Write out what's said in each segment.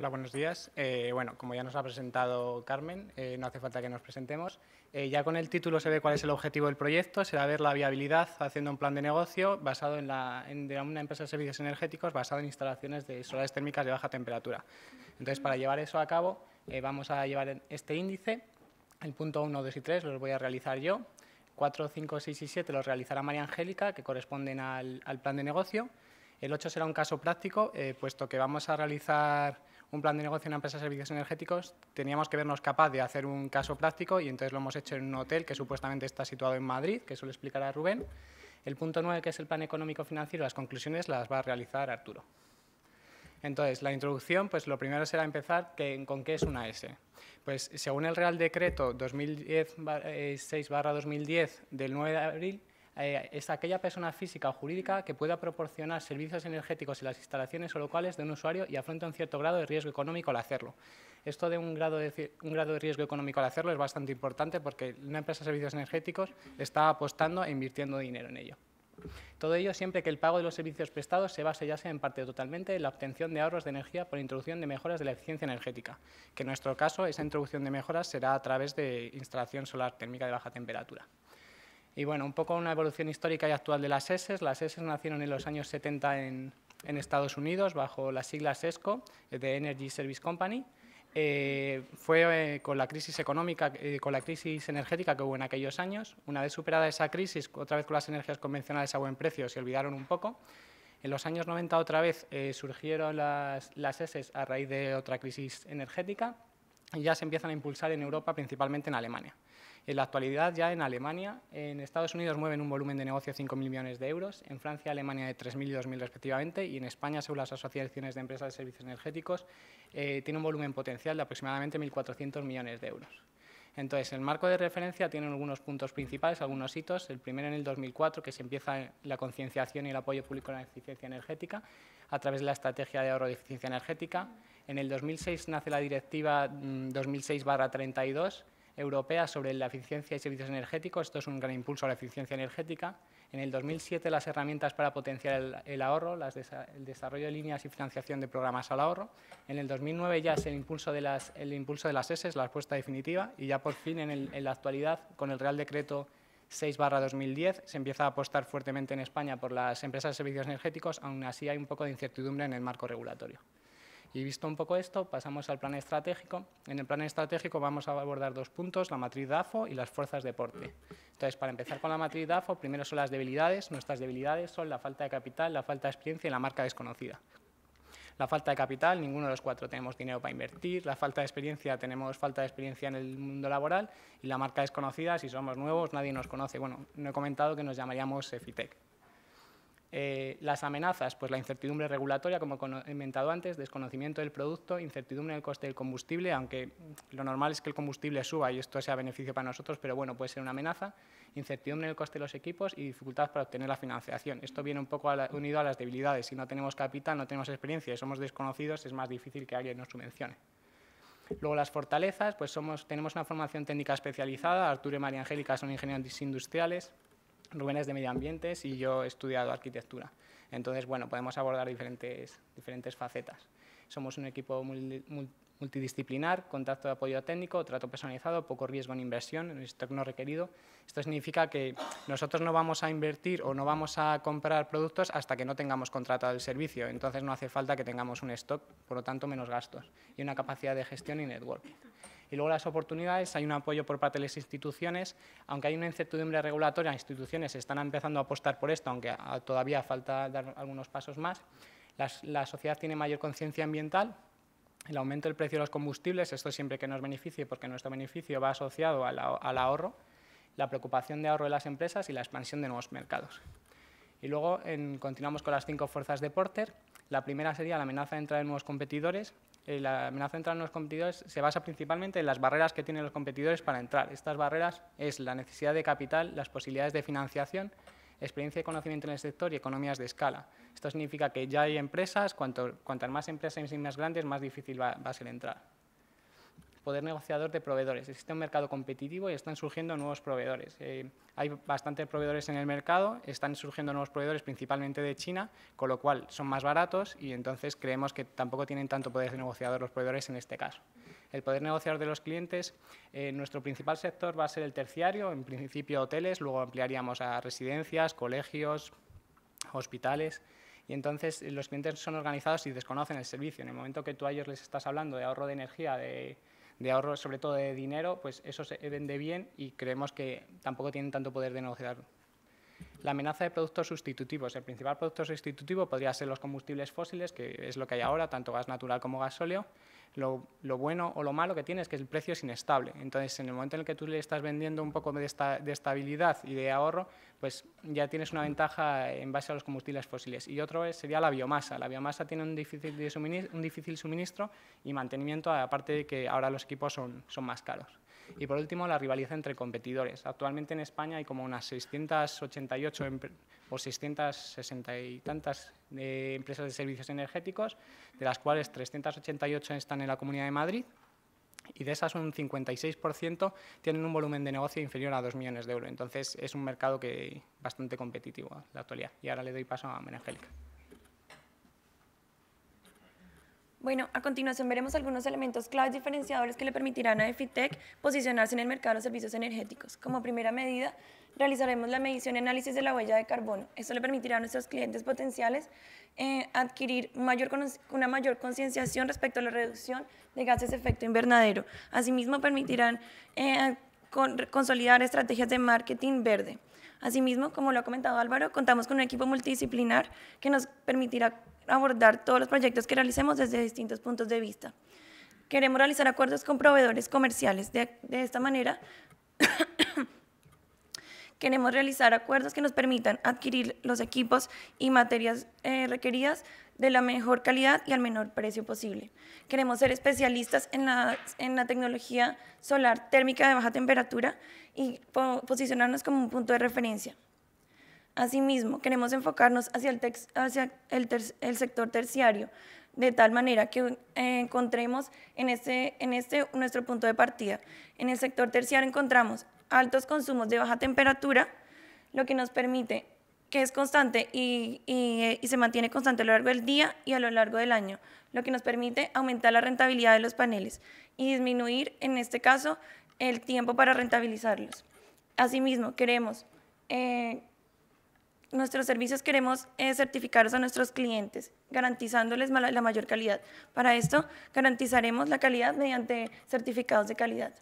Hola, buenos días. Bueno, como ya nos ha presentado Carmen, no hace falta que nos presentemos. Ya con el título se ve cuál es el objetivo del proyecto, será ver la viabilidad haciendo un plan de negocio basado de una empresa de servicios energéticos basado en instalaciones de solares térmicas de baja temperatura. Entonces, para llevar eso a cabo, vamos a llevar este índice. El punto 1, 2 y 3 los voy a realizar yo. 4, 5, 6 y 7 los realizará María Angélica, que corresponden al plan de negocio. El 8 será un caso práctico, puesto que vamos a realizar un plan de negocio en una empresa de servicios energéticos, teníamos que vernos capaz de hacer un caso práctico y entonces lo hemos hecho en un hotel que supuestamente está situado en Madrid, que eso lo explicará Rubén. El punto 9, que es el plan económico financiero, las conclusiones las va a realizar Arturo. Entonces, la introducción, pues lo primero será empezar con qué es una S. Pues según el Real Decreto 6/2010 del 9 de abril, es aquella persona física o jurídica que pueda proporcionar servicios energéticos en las instalaciones o locales de un usuario y afronta un cierto grado de riesgo económico al hacerlo. Esto de un grado de riesgo económico al hacerlo es bastante importante porque una empresa de servicios energéticos está apostando e invirtiendo dinero en ello. Todo ello siempre que el pago de los servicios prestados se base ya sea en parte o totalmente en la obtención de ahorros de energía por introducción de mejoras de la eficiencia energética, que en nuestro caso esa introducción de mejoras será a través de instalación solar térmica de baja temperatura. Y bueno, un poco una evolución histórica y actual de las ESES. Las ESES nacieron en los años 70 en Estados Unidos bajo las siglas ESCO, de Energy Service Company. Fue con la crisis económica, con la crisis energética que hubo en aquellos años. Una vez superada esa crisis, otra vez con las energías convencionales a buen precio, se olvidaron un poco. En los años 90 otra vez surgieron las ESES a raíz de otra crisis energética y ya se empiezan a impulsar en Europa, principalmente en Alemania. En la actualidad, ya en Alemania, en Estados Unidos mueven un volumen de negocio de 5.000 millones de euros, en Francia y Alemania de 3.000 y 2.000 respectivamente, y en España, según las asociaciones de empresas de servicios energéticos, tiene un volumen potencial de aproximadamente 1.400 millones de euros. Entonces, el marco de referencia tiene algunos puntos principales, algunos hitos. El primero en el 2004, que se empieza la concienciación y el apoyo público a la eficiencia energética a través de la estrategia de ahorro de eficiencia energética. En el 2006 nace la directiva 2006/32 europea sobre la eficiencia y servicios energéticos. Esto es un gran impulso a la eficiencia energética. En el 2007 las herramientas para potenciar el ahorro, el desarrollo de líneas y financiación de programas al ahorro. En el 2009 ya es el impulso de las ESES, la apuesta definitiva, y ya por fin en la actualidad, con el Real Decreto 6/2010, se empieza a apostar fuertemente en España por las empresas de servicios energéticos, aún así hay un poco de incertidumbre en el marco regulatorio. Y visto un poco esto, pasamos al plan estratégico. En el plan estratégico vamos a abordar dos puntos, la matriz DAFO y las fuerzas de porte. Entonces, para empezar con la matriz DAFO, primero son las debilidades. Nuestras debilidades son la falta de capital, la falta de experiencia y la marca desconocida. La falta de capital, ninguno de los cuatro tenemos dinero para invertir. La falta de experiencia, tenemos falta de experiencia en el mundo laboral. Y la marca desconocida, si somos nuevos, nadie nos conoce. Bueno, no he comentado que nos llamaríamos EFITEC. Las amenazas, pues la incertidumbre regulatoria, como he comentado antes, desconocimiento del producto, incertidumbre del coste del combustible, aunque lo normal es que el combustible suba y esto sea beneficio para nosotros, pero bueno, puede ser una amenaza, incertidumbre del coste de los equipos y dificultad para obtener la financiación. Esto viene un poco unido a las debilidades. Si no tenemos capital, no tenemos experiencia y somos desconocidos, es más difícil que alguien nos subvencione. Luego las fortalezas, pues tenemos una formación técnica especializada. Arturo y María Angélica son ingenieros industriales, Rubén es de medio ambiente y yo he estudiado arquitectura. Entonces, bueno, podemos abordar diferentes facetas. Somos un equipo multidisciplinar, contacto de apoyo técnico, trato personalizado, poco riesgo en inversión, en stock no requerido. Esto significa que nosotros no vamos a invertir o no vamos a comprar productos hasta que no tengamos contratado el servicio. Entonces, no hace falta que tengamos un stock, por lo tanto, menos gastos y una capacidad de gestión y networking. Y luego las oportunidades, hay un apoyo por parte de las instituciones, aunque hay una incertidumbre regulatoria, las instituciones están empezando a apostar por esto, aunque todavía falta dar algunos pasos más. La sociedad tiene mayor conciencia ambiental, el aumento del precio de los combustibles, esto siempre que nos beneficie, porque nuestro beneficio va asociado al ahorro, la preocupación de ahorro de las empresas y la expansión de nuevos mercados. Y luego continuamos con las 5 fuerzas de Porter. La primera sería la amenaza de entrada de nuevos competidores. La amenaza de entrada de nuevos competidores se basa principalmente en las barreras que tienen los competidores para entrar. Estas barreras es la necesidad de capital, las posibilidades de financiación, experiencia y conocimiento en el sector y economías de escala. Esto significa que ya hay empresas, cuantas más empresas y más grandes, más difícil va a ser entrar. poder negociador de proveedores. Existe un mercado competitivo y están surgiendo nuevos proveedores. Hay bastantes proveedores en el mercado, están surgiendo nuevos proveedores principalmente de China, con lo cual son más baratos y entonces creemos que tampoco tienen tanto poder negociador los proveedores en este caso. El poder negociador de los clientes, nuestro principal sector va a ser el terciario, en principio hoteles, luego ampliaríamos a residencias, colegios, hospitales. Y entonces los clientes son organizados y desconocen el servicio. En el momento que tú a ellos les estás hablando de ahorro de energía, de ahorro sobre todo de dinero, pues eso se vende bien y creemos que tampoco tienen tanto poder de negociar. La amenaza de productos sustitutivos. El principal producto sustitutivo podría ser los combustibles fósiles, que es lo que hay ahora, tanto gas natural como gasóleo. Lo bueno o lo malo que tiene es que el precio es inestable. Entonces, en el momento en el que tú le estás vendiendo un poco de estabilidad y de ahorro, pues ya tienes una ventaja en base a los combustibles fósiles. Y otro sería la biomasa. La biomasa tiene un difícil suministro y mantenimiento, aparte de que ahora los equipos son más caros. Y por último, la rivalidad entre competidores. Actualmente en España hay como unas 688 o 660 y tantas empresas de servicios energéticos, de las cuales 388 están en la Comunidad de Madrid, y de esas un 56% tienen un volumen de negocio inferior a 2 millones de euros. Entonces es un mercado bastante competitivo en la actualidad. Y ahora le doy paso a María Angélica. Bueno, a continuación veremos algunos elementos claves diferenciadores que le permitirán a EFITEC posicionarse en el mercado de los servicios energéticos. Como primera medida, realizaremos la medición y análisis de la huella de carbono. Esto le permitirá a nuestros clientes potenciales adquirir una mayor concienciación respecto a la reducción de gases de efecto invernadero. Asimismo, permitirán consolidar estrategias de marketing verde. Asimismo, como lo ha comentado Álvaro, contamos con un equipo multidisciplinar que nos permitirá abordar todos los proyectos que realicemos desde distintos puntos de vista. Queremos realizar acuerdos con proveedores comerciales. De esta manera, queremos realizar acuerdos que nos permitan adquirir los equipos y materias requeridas de la mejor calidad y al menor precio posible. Queremos ser especialistas en la tecnología solar térmica de baja temperatura y posicionarnos como un punto de referencia. Asimismo, queremos enfocarnos hacia el sector terciario, de tal manera que encontremos nuestro punto de partida. En el sector terciario encontramos altos consumos de baja temperatura, lo que nos permite que es constante y se mantiene constante a lo largo del día y a lo largo del año, lo que nos permite aumentar la rentabilidad de los paneles y disminuir, en este caso, el tiempo para rentabilizarlos. Asimismo, nuestros servicios queremos certificarlos a nuestros clientes, garantizándoles la mayor calidad. Para esto, garantizaremos la calidad mediante certificados de calidad.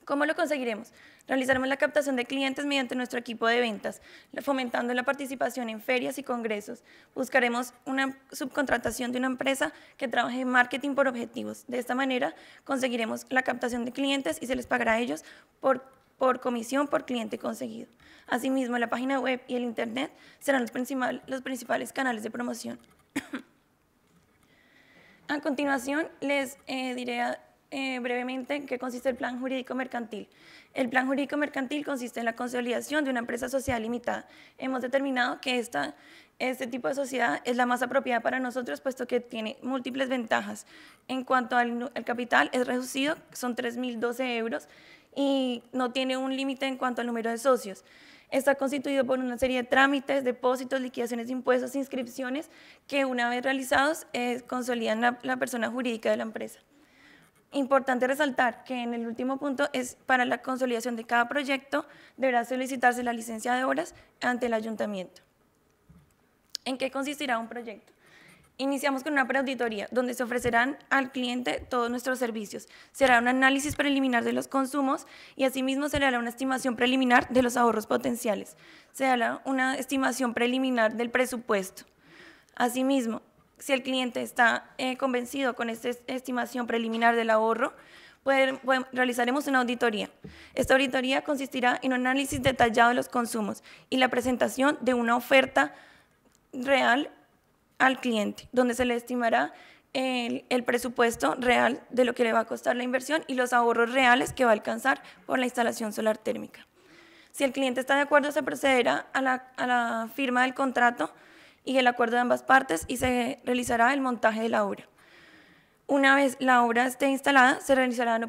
¿Cómo lo conseguiremos? Realizaremos la captación de clientes mediante nuestro equipo de ventas, fomentando la participación en ferias y congresos. Buscaremos una subcontratación de una empresa que trabaje en marketing por objetivos. De esta manera, conseguiremos la captación de clientes y se les pagará a ellos por comisión por cliente conseguido. Asimismo, la página web y el Internet serán los principales canales de promoción. A continuación, les diré brevemente en qué consiste el plan jurídico mercantil. El plan jurídico mercantil consiste en la consolidación de una empresa social limitada. Hemos determinado que este tipo de sociedad es la más apropiada para nosotros, puesto que tiene múltiples ventajas. En cuanto al capital, es reducido, son 3.012 euros, y no tiene un límite en cuanto al número de socios. Está constituido por una serie de trámites, depósitos, liquidaciones de impuestos, inscripciones, que una vez realizados consolidan la persona jurídica de la empresa. Importante resaltar que en el último punto es para la consolidación de cada proyecto deberá solicitarse la licencia de obras ante el ayuntamiento. ¿En qué consistirá un proyecto? Iniciamos con una preauditoría donde se ofrecerán al cliente todos nuestros servicios. Se hará un análisis preliminar de los consumos y asimismo se le hará una estimación preliminar de los ahorros potenciales. Se hará una estimación preliminar del presupuesto. Asimismo, si el cliente está convencido con esta estimación preliminar del ahorro, realizaremos una auditoría. Esta auditoría consistirá en un análisis detallado de los consumos y la presentación de una oferta real al cliente, donde se le estimará el presupuesto real de lo que le va a costar la inversión y los ahorros reales que va a alcanzar por la instalación solar térmica. Si el cliente está de acuerdo, se procederá a la firma del contrato y el acuerdo de ambas partes y se realizará el montaje de la obra. Una vez la obra esté instalada, se realizará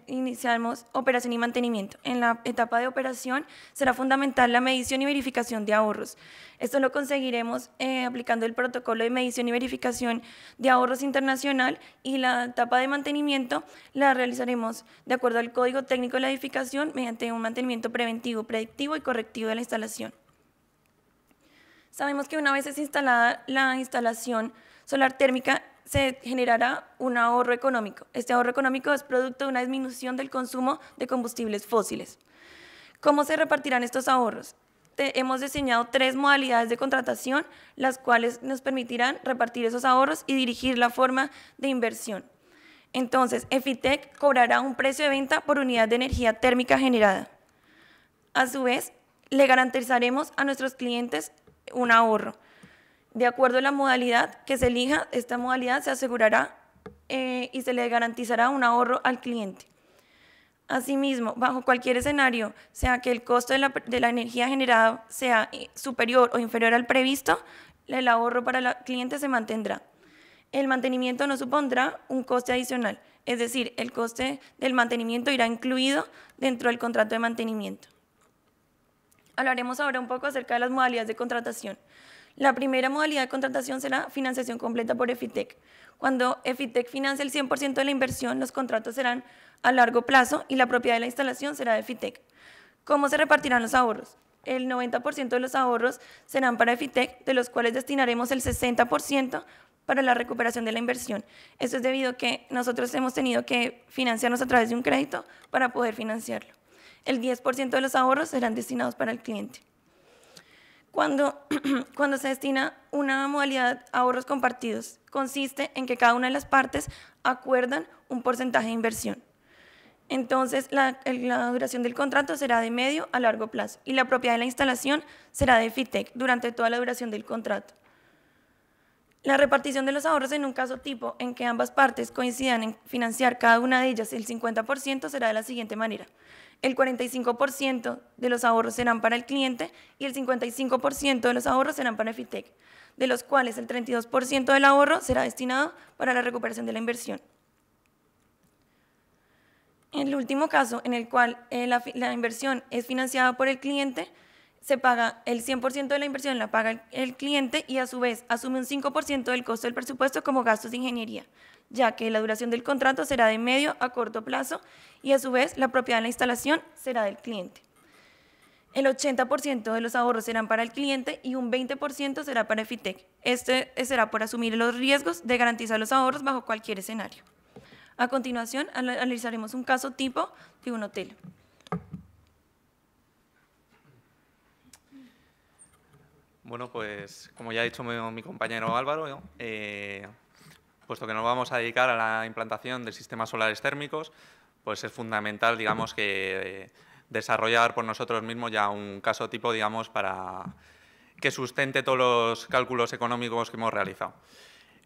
iniciamos operación y mantenimiento. En la etapa de operación será fundamental la medición y verificación de ahorros. Esto lo conseguiremos aplicando el protocolo de medición y verificación de ahorros internacional, y la etapa de mantenimiento la realizaremos de acuerdo al Código Técnico de la Edificación mediante un mantenimiento preventivo, predictivo y correctivo de la instalación. Sabemos que una vez es instalada la instalación solar térmica, se generará un ahorro económico. Este ahorro económico es producto de una disminución del consumo de combustibles fósiles. ¿Cómo se repartirán estos ahorros? Hemos diseñado 3 modalidades de contratación, las cuales nos permitirán repartir esos ahorros y dirigir la forma de inversión. Entonces, EFITEC cobrará un precio de venta por unidad de energía térmica generada. A su vez, le garantizaremos a nuestros clientes un ahorro. De acuerdo a la modalidad que se elija, esta modalidad se asegurará y se le garantizará un ahorro al cliente. Asimismo, bajo cualquier escenario, sea que el costo de la energía generada sea superior o inferior al previsto, el ahorro para el cliente se mantendrá. El mantenimiento no supondrá un coste adicional, es decir, el coste del mantenimiento irá incluido dentro del contrato de mantenimiento. Hablaremos ahora un poco acerca de las modalidades de contratación. La primera modalidad de contratación será financiación completa por EFITEC. Cuando EFITEC financia el 100% de la inversión, los contratos serán a largo plazo y la propiedad de la instalación será de EFITEC. ¿Cómo se repartirán los ahorros? El 90% de los ahorros serán para EFITEC, de los cuales destinaremos el 60% para la recuperación de la inversión. Esto es debido a que nosotros hemos tenido que financiarnos a través de un crédito para poder financiarlo. El 10% de los ahorros serán destinados para el cliente. Cuando se destina una modalidad a ahorros compartidos, consiste en que cada una de las partes acuerdan un porcentaje de inversión. Entonces, la duración del contrato será de medio a largo plazo y la propiedad de la instalación será de EFITEC durante toda la duración del contrato. La repartición de los ahorros en un caso tipo en que ambas partes coincidan en financiar cada una de ellas el 50% será de la siguiente manera. El 45% de los ahorros serán para el cliente y el 55% de los ahorros serán para EFITEC, de los cuales el 32% del ahorro será destinado para la recuperación de la inversión. En el último caso, en el cual la inversión es financiada por el cliente, se paga el 100% de la inversión, la paga el cliente y a su vez asume un 5% del costo del presupuesto como gastos de ingeniería, ya que la duración del contrato será de medio a corto plazo y a su vez la propiedad de la instalación será del cliente. El 80% de los ahorros serán para el cliente y un 20% será para EFITEC. Este será por asumir los riesgos de garantizar los ahorros bajo cualquier escenario. A continuación, analizaremos un caso tipo de un hotel. Bueno, pues como ya ha dicho mi compañero Álvaro, puesto que nos vamos a dedicar a la implantación de sistemas solares térmicos, pues es fundamental, digamos, que desarrollar por nosotros mismos ya un caso tipo, digamos, para que sustente todos los cálculos económicos que hemos realizado.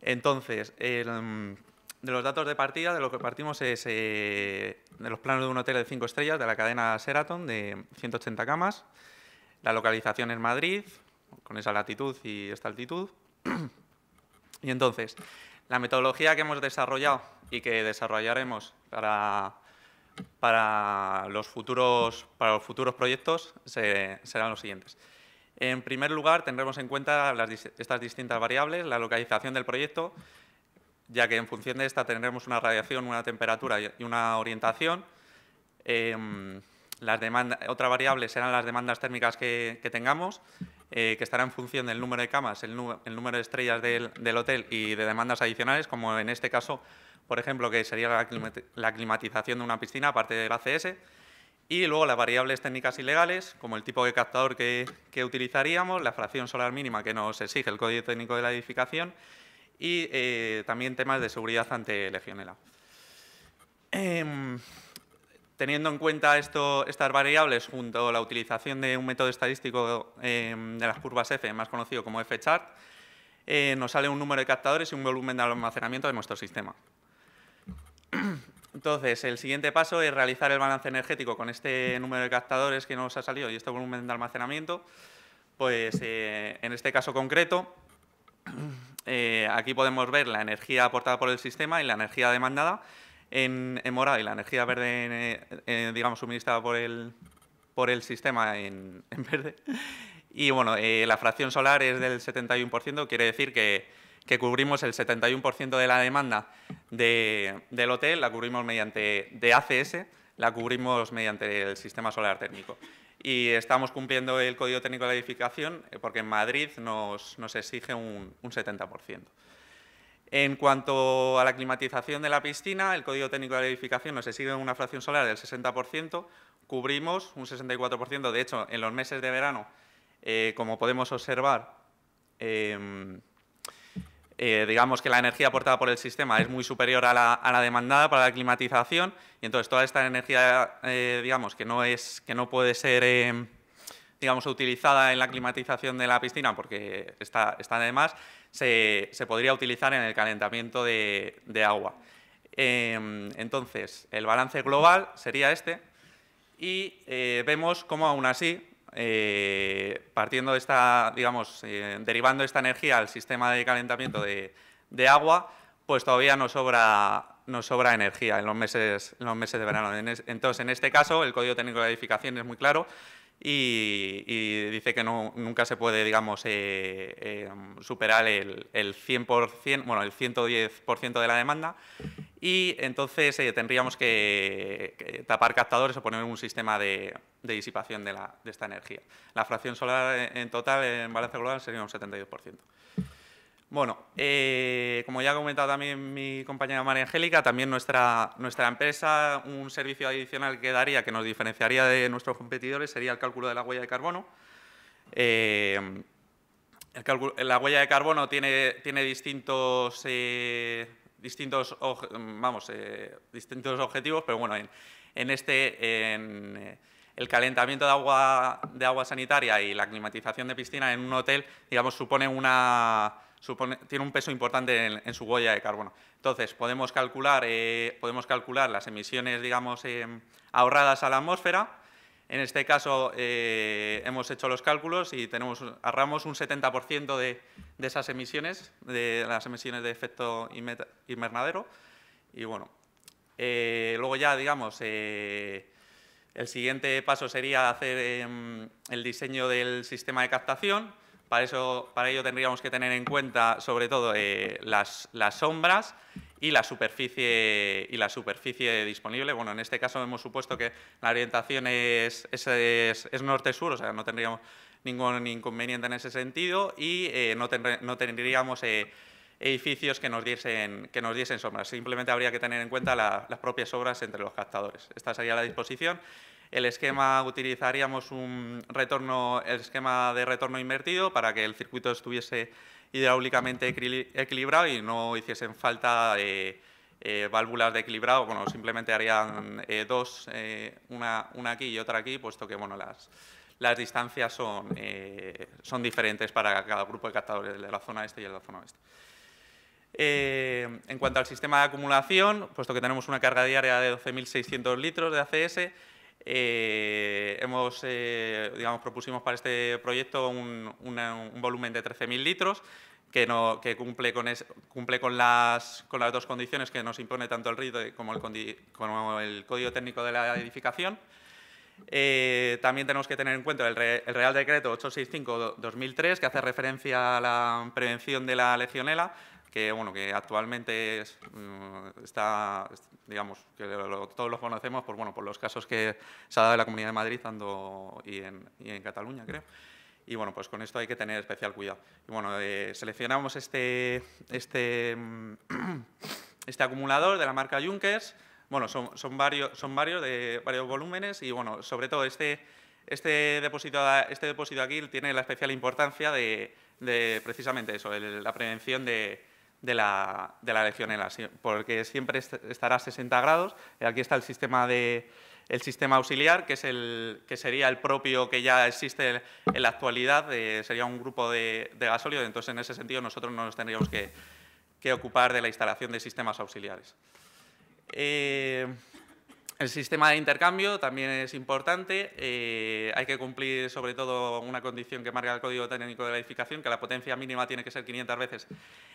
Entonces, de los datos de partida, de lo que partimos es de los planos de un hotel de 5 estrellas de la cadena Sheraton de 180 camas. La localización es Madrid, con esa latitud y esta altitud. Y entonces, la metodología que hemos desarrollado y que desarrollaremos para los futuros proyectos serán los siguientes. En primer lugar, tendremos en cuenta estas distintas variables, la localización del proyecto, ya que en función de esta tendremos una radiación, una temperatura y una orientación. Otra variable serán las demandas térmicas que tengamos, que estará en función del número de camas, el número de estrellas del hotel y de demandas adicionales, como en este caso, por ejemplo, que sería la climatización de una piscina, aparte del ACS. Y luego las variables técnicas y legales, como el tipo de captador que utilizaríamos, la fracción solar mínima que nos exige el Código Técnico de la Edificación y también temas de seguridad ante Legionela. Teniendo en cuenta estas variables junto a la utilización de un método estadístico de las curvas F, más conocido como F-chart, nos sale un número de captadores y un volumen de almacenamiento de nuestro sistema. Entonces, el siguiente paso es realizar el balance energético con este número de captadores que nos ha salido y este volumen de almacenamiento. Pues en este caso concreto, aquí podemos ver la energía aportada por el sistema y la energía demandada en morado y la energía verde, digamos, suministrada por el sistema en verde. Y bueno, la fracción solar es del 71%, quiere decir que cubrimos el 71% de la demanda del hotel, la cubrimos de ACS, la cubrimos mediante el sistema solar térmico. Y estamos cumpliendo el Código Técnico de la Edificación porque en Madrid nos exige un 70%. En cuanto a la climatización de la piscina, el Código Técnico de la Edificación nos exige una fracción solar del 60%, cubrimos un 64%. De hecho, en los meses de verano, como podemos observar, digamos que la energía aportada por el sistema es muy superior a la demandada para la climatización, y entonces toda esta energía, digamos, que no puede ser, digamos, utilizada en la climatización de la piscina porque está de más, se podría utilizar en el calentamiento de agua. Entonces, el balance global sería este, y vemos cómo aún así, partiendo de esta, digamos, derivando esta energía al sistema de calentamiento de agua, pues todavía nos sobra energía en los meses de verano. Entonces, en este caso, el Código Técnico de la Edificación es muy claro y dice que nunca se puede, digamos, superar el 100%, bueno, el 110% de la demanda, y entonces tendríamos que tapar captadores o poner un sistema de disipación de esta energía. La fracción solar en total, en balance global, sería un 72%. Bueno, como ya ha comentado también mi compañera María Angélica, también nuestra empresa, un servicio adicional que daría, que nos diferenciaría de nuestros competidores, sería el cálculo de la huella de carbono. La huella de carbono tiene distintos objetivos, pero bueno, en el calentamiento de agua sanitaria y la climatización de piscina en un hotel, digamos, tiene un peso importante en su huella de carbono. Entonces, podemos calcular las emisiones, digamos, ahorradas a la atmósfera. En este caso, hemos hecho los cálculos y ahorramos un 70% de esas emisiones, de las emisiones de efecto invernadero. Y bueno, luego ya, digamos, el siguiente paso sería hacer el diseño del sistema de captación. Para ello tendríamos que tener en cuenta, sobre todo, las sombras y la superficie disponible. Bueno, en este caso hemos supuesto que la orientación es norte-sur, o sea, no tendríamos ningún inconveniente en ese sentido, y no tendríamos edificios que nos diesen sombras. Simplemente habría que tener en cuenta las propias obras entre los captadores. Esta sería la disposición. El esquema, utilizaríamos el esquema de retorno invertido para que el circuito estuviese hidráulicamente equilibrado y no hiciesen falta válvulas de equilibrado. Bueno, simplemente harían dos, una aquí y otra aquí, puesto que bueno, las distancias son diferentes para cada grupo de captadores, el de la zona este y el de la zona oeste. En cuanto al sistema de acumulación, puesto que tenemos una carga diaria de 12.600 litros de ACS, propusimos para este proyecto un volumen de 13.000 litros que cumple con las dos condiciones que nos impone tanto el RIT como el Código Técnico de la Edificación. También tenemos que tener en cuenta el Real Decreto 865/2003, que hace referencia a la prevención de la legionela, que actualmente está, digamos, que todos lo conocemos por los casos que se ha dado en la Comunidad de Madrid y en Cataluña, creo. Y bueno, pues con esto hay que tener especial cuidado. Y bueno, seleccionamos este acumulador de la marca Junkers. Bueno, son varios de varios volúmenes, y bueno, sobre todo este depósito aquí tiene la especial importancia de precisamente eso, la prevención de la legionela, porque siempre estará a 60 grados. Aquí está el sistema auxiliar, que sería el propio que ya existe en la actualidad, sería un grupo de gasóleo. Entonces, en ese sentido, nosotros no nos tendríamos que ocupar de la instalación de sistemas auxiliares. El sistema de intercambio también es importante. Hay que cumplir, sobre todo, una condición que marca el Código Técnico de la Edificación, que la potencia mínima tiene que ser 500 veces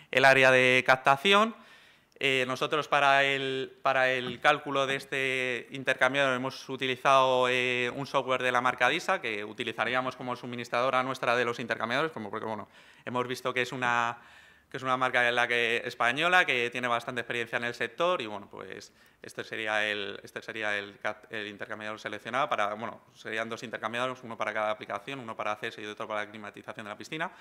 el área de captación. Nosotros, para el cálculo de este intercambiador, hemos utilizado un software de la marca DISA, que utilizaríamos como suministradora nuestra de los intercambiadores, porque bueno, hemos visto que es una marca española que tiene bastante experiencia en el sector y bueno, pues este sería el intercambiador seleccionado para, bueno, serían 2 intercambiadores, uno para cada aplicación, uno para acceso y otro para la climatización de la piscina.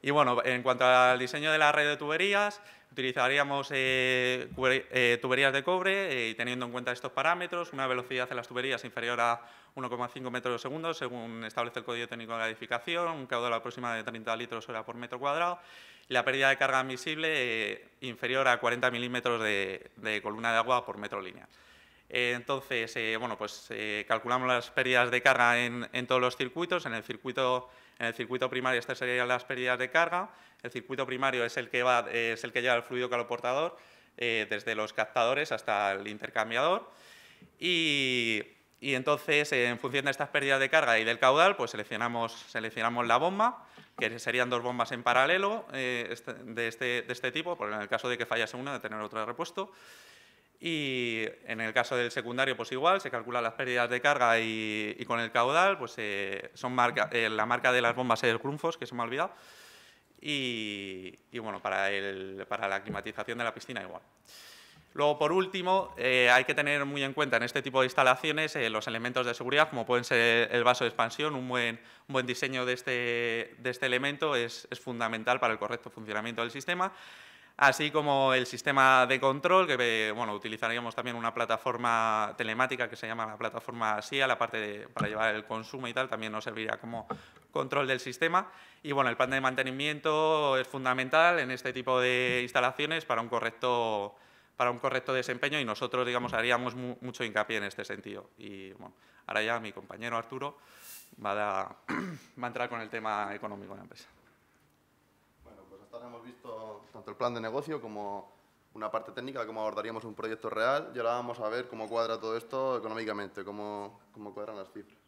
Y bueno, en cuanto al diseño de la red de tuberías, utilizaríamos tuberías de cobre y teniendo en cuenta estos parámetros, una velocidad en las tuberías inferior a 1,5 metros por segundo, según establece el Código Técnico de la Edificación, un caudal aproximado de 30 litros hora por metro cuadrado, y la pérdida de carga admisible inferior a 40 milímetros de columna de agua por metro lineal. Entonces, bueno, pues calculamos las pérdidas de carga en todos los circuitos. En el circuito primario estas serían las pérdidas de carga. El circuito primario es el que lleva el fluido caloportador desde los captadores hasta el intercambiador. Y entonces, en función de estas pérdidas de carga y del caudal, pues seleccionamos la bomba, que serían 2 bombas en paralelo de este tipo, porque en el caso de que fallase una, de tener otra de repuesto. Y en el caso del secundario, pues igual, se calculan las pérdidas de carga y con el caudal, pues la marca de las bombas es el Grundfos, que se me ha olvidado. Y bueno, para la climatización de la piscina igual. Luego, por último, hay que tener muy en cuenta en este tipo de instalaciones los elementos de seguridad, como pueden ser el vaso de expansión. Un buen diseño de este elemento es fundamental para el correcto funcionamiento del sistema, así como el sistema de control, que bueno, utilizaríamos también una plataforma telemática que se llama la plataforma SIA, para llevar el consumo y tal, también nos serviría como control del sistema. Y bueno, el plan de mantenimiento es fundamental en este tipo de instalaciones para un correcto desempeño, y nosotros, digamos, haríamos mucho hincapié en este sentido. Y bueno, ahora ya mi compañero Arturo va a entrar con el tema económico de la empresa. Bueno, pues hasta ahora hemos visto tanto el plan de negocio como una parte técnica de cómo abordaríamos un proyecto real, y ahora vamos a ver cómo cuadra todo esto económicamente, cómo cuadran las cifras.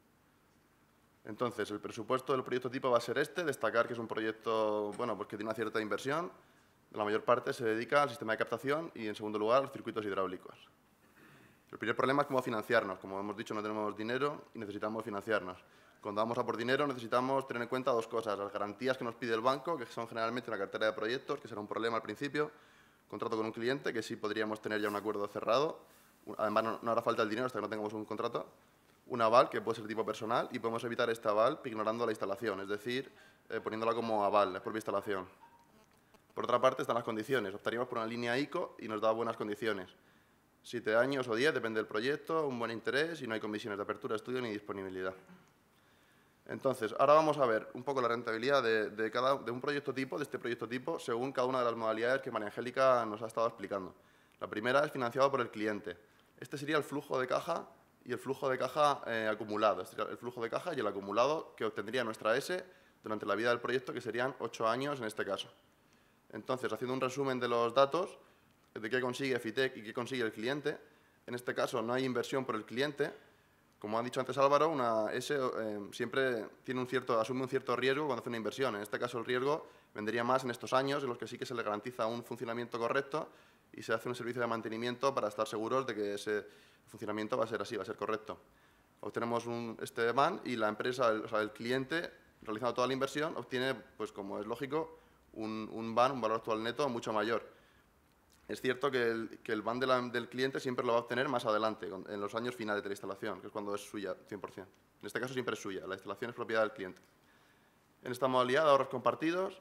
Entonces, el presupuesto del proyecto tipo va a ser destacar que es un proyecto, bueno, pues que tiene una cierta inversión. La mayor parte se dedica al sistema de captación y, en segundo lugar, a los circuitos hidráulicos. El primer problema es cómo financiarnos. Como hemos dicho, no tenemos dinero y necesitamos financiarnos. Cuando vamos a por dinero, necesitamos tener en cuenta 2 cosas. Las garantías que nos pide el banco, que son generalmente una cartera de proyectos, que será un problema al principio. Contrato con un cliente, que sí podríamos tener ya un acuerdo cerrado. Además, no hará falta el dinero hasta que no tengamos un contrato. Un aval, que puede ser tipo personal, y podemos evitar este aval ignorando la instalación, es decir, poniéndola como aval, la propia instalación. Por otra parte, están las condiciones. Optaríamos por una línea ICO y nos da buenas condiciones. 7 años o 10, depende del proyecto, un buen interés y no hay comisiones de apertura, estudio ni disponibilidad. Entonces, ahora vamos a ver un poco la rentabilidad de un proyecto tipo, de este proyecto tipo, según cada una de las modalidades que María Angélica nos ha estado explicando. La primera es financiado por el cliente. Este sería el flujo de caja y el flujo de caja acumulado. Este sería el flujo de caja y el acumulado que obtendría nuestra S durante la vida del proyecto, que serían 8 años en este caso. Entonces, haciendo un resumen de los datos, de qué consigue Efitec y qué consigue el cliente, en este caso no hay inversión por el cliente. Como ha dicho antes Álvaro, una S siempre asume un cierto riesgo cuando hace una inversión. En este caso, el riesgo vendría más en estos años en los que sí que se le garantiza un funcionamiento correcto y se hace un servicio de mantenimiento para estar seguros de que ese funcionamiento va a ser así, va a ser correcto. Obtenemos este van y la empresa, el cliente, realizando toda la inversión, obtiene, pues como es lógico, un valor actual neto mucho mayor. Es cierto que el van del cliente siempre lo va a obtener más adelante, en los años finales de la instalación, que es cuando es suya 100%. En este caso siempre es suya, la instalación es propiedad del cliente. En esta modalidad de ahorros compartidos,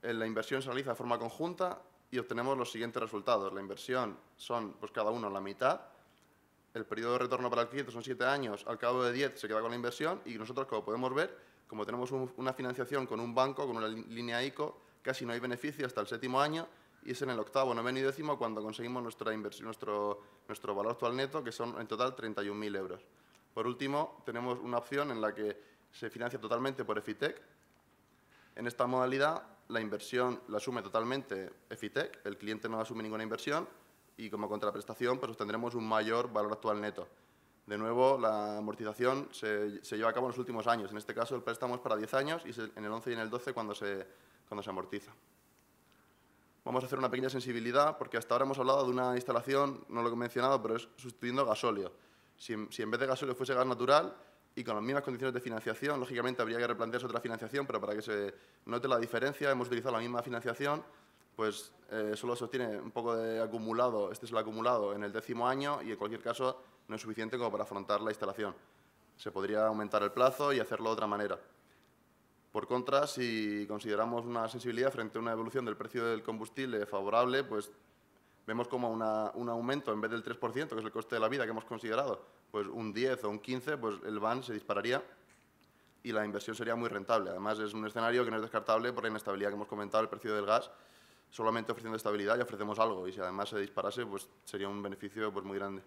la inversión se realiza de forma conjunta y obtenemos los siguientes resultados. La inversión son, pues, cada uno la mitad. El periodo de retorno para el cliente son 7 años, al cabo de 10 se queda con la inversión, y nosotros, como podemos ver, como tenemos una financiación con un banco, con una línea ICO, casi no hay beneficio hasta el 7º año, y es en el 8º, 9º y 10º cuando conseguimos nuestra inversión, nuestro valor actual neto, que son en total 31.000 euros. Por último, tenemos una opción en la que se financia totalmente por Efitec. En esta modalidad, la inversión la asume totalmente Efitec, el cliente no asume ninguna inversión y como contraprestación pues obtendremos un mayor valor actual neto. De nuevo, la amortización se lleva a cabo en los últimos años. En este caso, el préstamo es para 10 años y es en el 11 y en el 12 cuando se amortiza. Vamos a hacer una pequeña sensibilidad porque hasta ahora hemos hablado de una instalación, no lo he mencionado, pero es sustituyendo gasóleo. Si en vez de gasóleo fuese gas natural y con las mismas condiciones de financiación, lógicamente habría que replantearse otra financiación, pero para que se note la diferencia, hemos utilizado la misma financiación, pues solo se obtiene un poco de acumulado, este es el acumulado en el 10º año y en cualquier caso no es suficiente como para afrontar la instalación. Se podría aumentar el plazo y hacerlo de otra manera. Por contra, si consideramos una sensibilidad frente a una evolución del precio del combustible favorable, pues vemos como un aumento en vez del 3%, que es el coste de la vida que hemos considerado, pues un 10 o un 15, pues el VAN se dispararía y la inversión sería muy rentable. Además, es un escenario que no es descartable por la inestabilidad que hemos comentado, el precio del gas. Solamente ofreciendo estabilidad ya ofrecemos algo y si además se disparase, pues sería un beneficio pues, muy grande.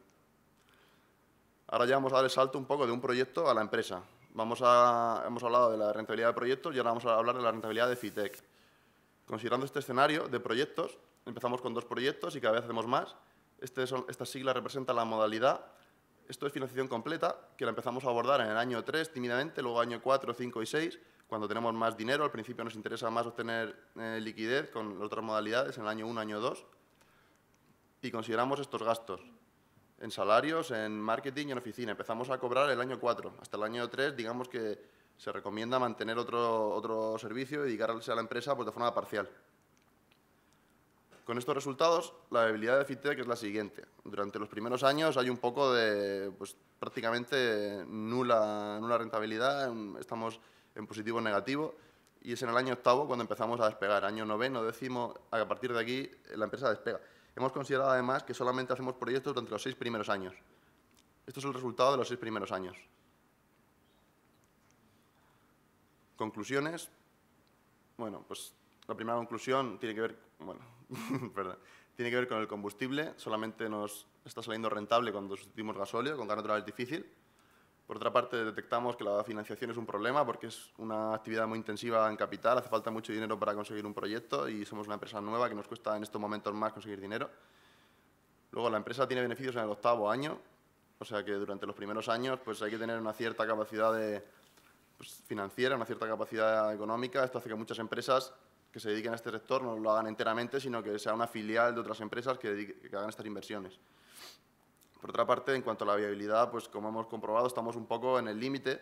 Ahora ya vamos a dar el salto un poco de un proyecto a la empresa. Hemos hablado de la rentabilidad del proyecto y ahora vamos a hablar de la rentabilidad de FITEC. Considerando este escenario de proyectos, empezamos con 2 proyectos y cada vez hacemos más. Esta sigla representa la modalidad. Esto es financiación completa, que la empezamos a abordar en el año 3 tímidamente, luego año 4, 5 y 6, cuando tenemos más dinero. Al principio nos interesa más obtener liquidez con las otras modalidades, en el año 1, año 2. Y consideramos estos gastos en salarios, en marketing y en oficina. Empezamos a cobrar el año 4. Hasta el año 3, digamos que se recomienda mantener otro servicio y dedicarse a la empresa pues, de forma parcial. Con estos resultados, la viabilidad de FITEC es la siguiente. Durante los primeros años hay un poco de, pues, prácticamente nula rentabilidad, estamos en positivo o negativo, y es en el año 8º cuando empezamos a despegar. Año 9º, 10º, a partir de aquí la empresa despega. Hemos considerado además que solamente hacemos proyectos durante los 6 primeros años. Esto es el resultado de los 6 primeros años. Conclusiones. Bueno, pues la primera conclusión tiene que ver, tiene que ver con el combustible. Solamente nos está saliendo rentable cuando sustituimos gasóleo, con gas natural es difícil. Por otra parte, detectamos que la financiación es un problema porque es una actividad muy intensiva en capital, hace falta mucho dinero para conseguir un proyecto y somos una empresa nueva que nos cuesta en estos momentos más conseguir dinero. Luego, la empresa tiene beneficios en el 8º año, o sea que durante los primeros años pues hay que tener una cierta capacidad financiera, una cierta capacidad económica. Esto hace que muchas empresas que se dediquen a este sector no lo hagan enteramente, sino que sea una filial de otras empresas que hagan estas inversiones. Por otra parte, en cuanto a la viabilidad, pues como hemos comprobado, estamos un poco en el límite,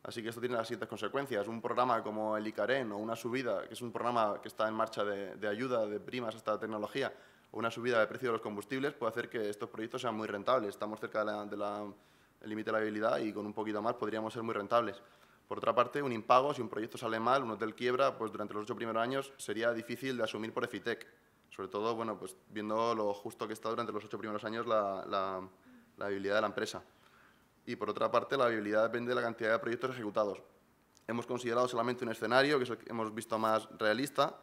así que esto tiene las siguientes consecuencias. Un programa como el ICAREN o una subida, que es un programa que está en marcha de ayuda de primas a esta tecnología, o una subida de precio de los combustibles, puede hacer que estos proyectos sean muy rentables. Estamos cerca del límite de la viabilidad y con un poquito más podríamos ser muy rentables. Por otra parte, un impago, si un proyecto sale mal, un hotel quiebra, pues durante los 8 primeros años sería difícil de asumir por EFITEC. Sobre todo, bueno, pues viendo lo justo que está durante los 8 primeros años la viabilidad de la empresa. Y por otra parte, la viabilidad depende de la cantidad de proyectos ejecutados. Hemos considerado solamente un escenario, que es el que hemos visto más realista,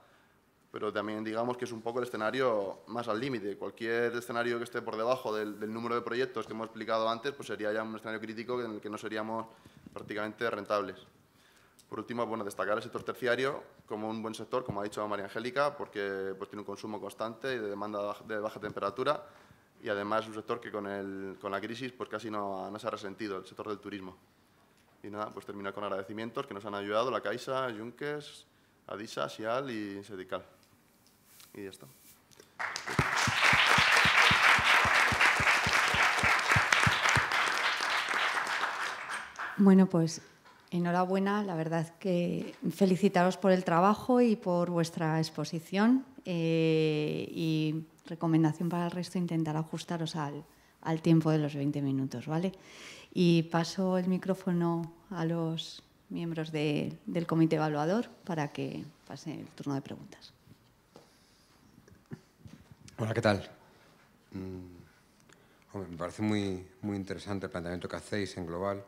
pero también digamos que es un poco el escenario más al límite. Cualquier escenario que esté por debajo del número de proyectos que hemos explicado antes, pues sería ya un escenario crítico en el que no seríamos prácticamente rentables. Por último, bueno, destacar el sector terciario como un buen sector, como ha dicho María Angélica, porque pues, tiene un consumo constante y de demanda de baja temperatura y además es un sector que con la crisis pues, casi no se ha resentido, el sector del turismo. Y nada, pues terminar con agradecimientos que nos han ayudado la Caixa, Junques, Adisa, Sial y Sedical. Y ya está. Bueno, pues enhorabuena, la verdad es que felicitaros por el trabajo y por vuestra exposición y recomendación para el resto, intentar ajustaros al tiempo de los 20 minutos, ¿vale? Y paso el micrófono a los miembros del comité evaluador para que pase el turno de preguntas. Hola, ¿qué tal? Hombre, me parece muy interesante el planteamiento que hacéis en global.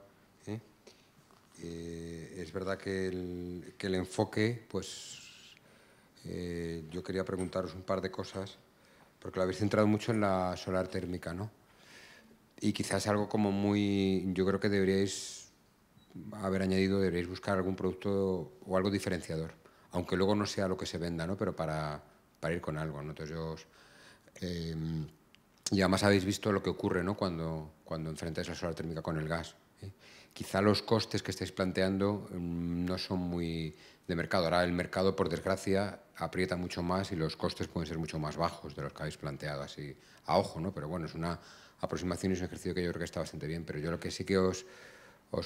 Es verdad que el enfoque, pues yo quería preguntaros un par de cosas, porque lo habéis centrado mucho en la solar térmica, ¿no? Y quizás algo como yo creo que deberíais haber añadido, deberíais buscar algún producto o algo diferenciador, aunque luego no sea lo que se venda, ¿no? Pero para ir con algo, ¿no? Entonces Y además habéis visto lo que ocurre, ¿no?, cuando enfrentáis la solar térmica con el gas. Quizá los costes que estáis planteando no son muy de mercado. Ahora el mercado, por desgracia, aprieta mucho más y los costes pueden ser mucho más bajos de los que habéis planteado así a ojo, ¿no? Pero bueno, es una aproximación y es un ejercicio que yo creo que está bastante bien. Pero yo lo que sí que os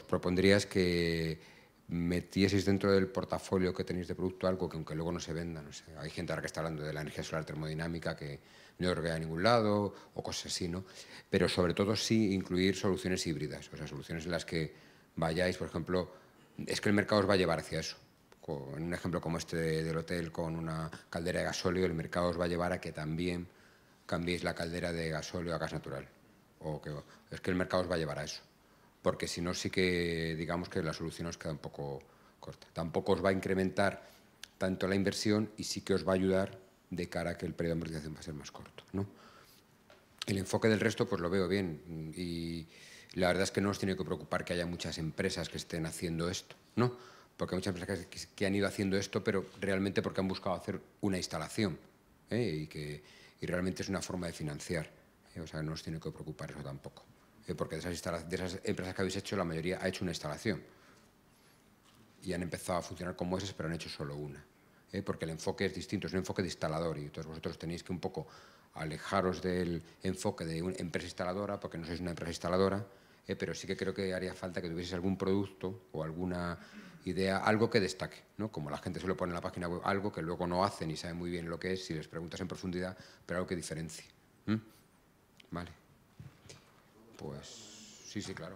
propondría es que metieseis dentro del portafolio que tenéis de producto algo que aunque luego no se venda, no sé, hay gente ahora que está hablando de la energía solar termodinámica que no creo que vaya a ningún lado o cosas así, ¿no? Pero sobre todo sí incluir soluciones híbridas, o sea, soluciones en las que vayáis, por ejemplo, es que el mercado os va a llevar hacia eso. En un ejemplo como este del hotel con una caldera de gasóleo, el mercado os va a llevar a que también cambiéis la caldera de gasóleo a gas natural. Es que el mercado os va a llevar a eso. Porque si no, sí que digamos que la solución os queda un poco corta. Tampoco os va a incrementar tanto la inversión y sí que os va a ayudar de cara a que el periodo de amortización va a ser más corto, ¿no? El enfoque del resto pues lo veo bien y la verdad es que no os tiene que preocupar que haya muchas empresas que estén haciendo esto, ¿no? Porque hay muchas empresas que han ido haciendo esto, pero realmente porque han buscado hacer una instalación, y realmente es una forma de financiar, o sea, no os tiene que preocupar eso tampoco. Porque de esas empresas que habéis hecho, la mayoría ha hecho una instalación y han empezado a funcionar como esas, pero han hecho solo una, porque el enfoque es distinto, es un enfoque de instalador y entonces vosotros tenéis que un poco alejaros del enfoque de una empresa instaladora, porque no sois una empresa instaladora, pero sí que creo que haría falta que tuvieseis algún producto o alguna idea, algo que destaque, ¿no? Como la gente suele poner en la página web, algo que luego no hacen y saben muy bien lo que es si les preguntas en profundidad, pero algo que diferencie. Vale. Pues sí, claro.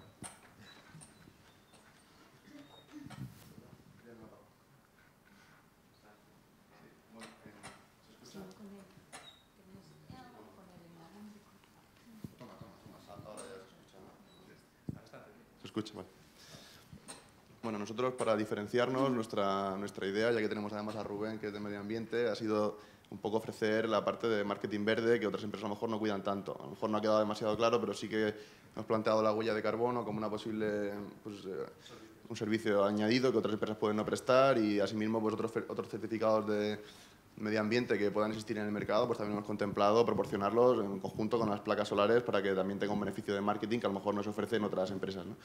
Se escucha, vale. Bueno, nosotros para diferenciarnos, nuestra idea, ya que tenemos además a Rubén, que es de medio ambiente, ha sido un poco ofrecer la parte de marketing verde que otras empresas a lo mejor no cuidan tanto. A lo mejor no ha quedado demasiado claro, pero sí que hemos planteado la huella de carbono como una posible, un servicio añadido que otras empresas pueden no prestar y asimismo pues otros certificados de medio ambiente que puedan existir en el mercado, pues también hemos contemplado proporcionarlos en conjunto con las placas solares para que también tenga un beneficio de marketing que a lo mejor no se ofrece en otras empresas, ¿no?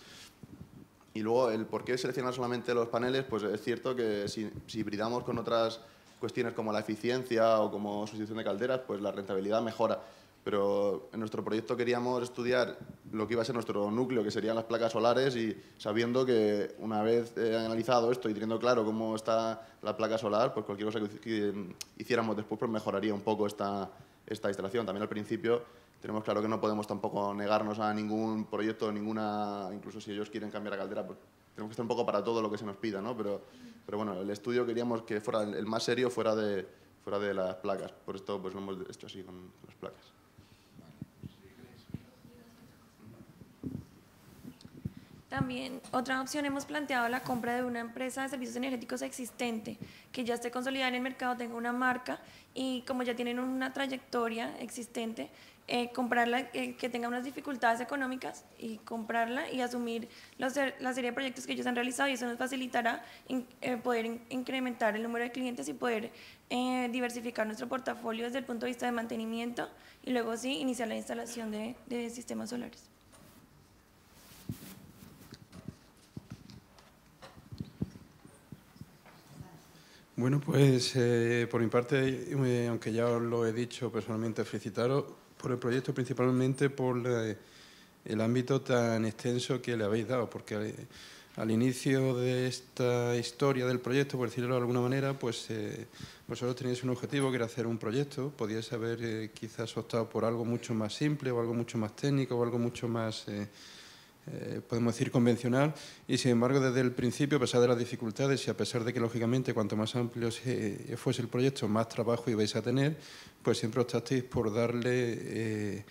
Y luego, el por qué seleccionar solamente los paneles, pues es cierto que si hibridamos con otras cuestiones como la eficiencia o como sustitución de calderas, pues la rentabilidad mejora. Pero en nuestro proyecto queríamos estudiar lo que iba a ser nuestro núcleo, que serían las placas solares, y sabiendo que una vez analizado esto y teniendo claro cómo está la placa solar, pues cualquier cosa que hiciéramos después pues mejoraría un poco esta instalación. También al principio tenemos claro que no podemos tampoco negarnos a ningún proyecto, incluso si ellos quieren cambiar la caldera, pues tenemos que estar un poco para todo lo que se nos pida, ¿no? Pero bueno, el estudio queríamos que fuera el más serio fuera de las placas. Por esto pues lo hemos hecho así con las placas. También otra opción hemos planteado la compra de una empresa de servicios energéticos existente que ya esté consolidada en el mercado, tenga una marca y como ya tienen una trayectoria existente, comprarla, que tenga unas dificultades económicas y comprarla y asumir la serie de proyectos que ellos han realizado y eso nos facilitará poder incrementar el número de clientes y poder diversificar nuestro portafolio desde el punto de vista de mantenimiento y luego sí iniciar la instalación de sistemas solares. Bueno, pues por mi parte, aunque ya os lo he dicho personalmente, felicitaros por el proyecto, principalmente por el ámbito tan extenso que le habéis dado, porque al inicio de esta historia del proyecto, por decirlo de alguna manera, pues vosotros teníais un objetivo que era hacer un proyecto, podíais haber quizás optado por algo mucho más simple o algo mucho más técnico o algo mucho más... podemos decir convencional y sin embargo desde el principio, a pesar de las dificultades y a pesar de que lógicamente cuanto más amplio fuese el proyecto más trabajo ibais a tener, pues siempre optasteis por darle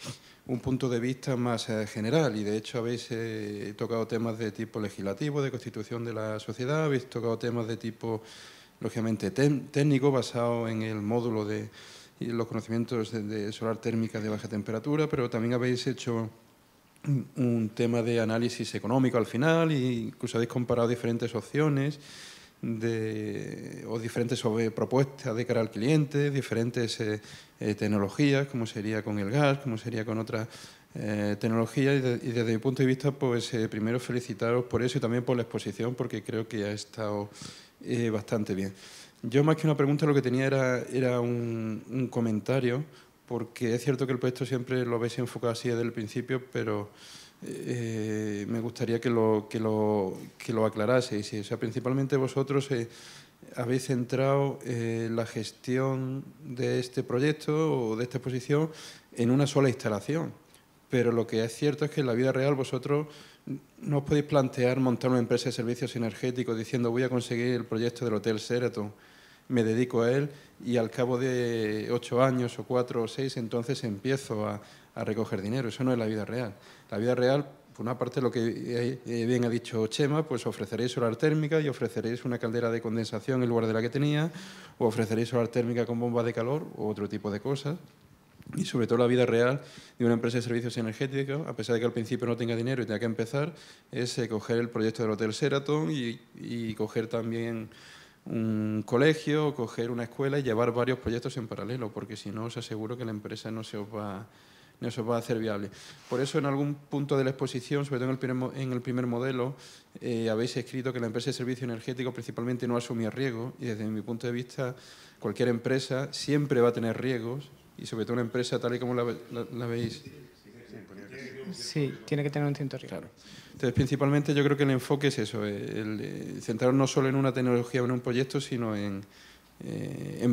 un punto de vista más general y de hecho habéis tocado temas de tipo legislativo, de constitución de la sociedad, habéis tocado temas de tipo lógicamente técnico basado en el módulo de los conocimientos de solar térmica de baja temperatura, pero también habéis hecho un tema de análisis económico al final e incluso habéis comparado diferentes opciones o diferentes propuestas de cara al cliente, diferentes tecnologías, como sería con el gas, como sería con otras tecnologías. Y desde mi punto de vista, pues primero felicitaros por eso y también por la exposición, porque creo que ha estado bastante bien. Yo, más que una pregunta, lo que tenía era un comentario, porque es cierto que el proyecto siempre lo habéis enfocado así desde el principio, pero me gustaría que lo aclaraseis. O sea, principalmente vosotros habéis centrado la gestión de este proyecto o de esta exposición en una sola instalación. Pero lo que es cierto es que en la vida real vosotros no os podéis plantear montar una empresa de servicios energéticos diciendo voy a conseguir el proyecto del Hotel Sheraton, me dedico a él y al cabo de 8 años o 4 o 6 entonces empiezo a recoger dinero. Eso no es la vida real. La vida real, por una parte, lo que bien ha dicho Chema, pues ofreceréis solar térmica y ofreceréis una caldera de condensación en lugar de la que tenía, o ofreceréis solar térmica con bomba de calor o otro tipo de cosas. Y sobre todo la vida real de una empresa de servicios energéticos, a pesar de que al principio no tenga dinero y tenga que empezar, es coger el proyecto del Hotel Sheraton y coger también un colegio, coger una escuela y llevar varios proyectos en paralelo, porque si no os aseguro que la empresa no se os va a hacer viable. Por eso en algún punto de la exposición, sobre todo en el primer modelo, habéis escrito que la empresa de servicio energético principalmente no asumía riesgos y desde mi punto de vista cualquier empresa siempre va a tener riesgos y sobre todo una empresa tal y como la veis. Sí, tiene que tener un cierto riesgo. Claro. Entonces, principalmente yo creo que el enfoque es eso, el centrarnos no solo en una tecnología o en un proyecto, sino en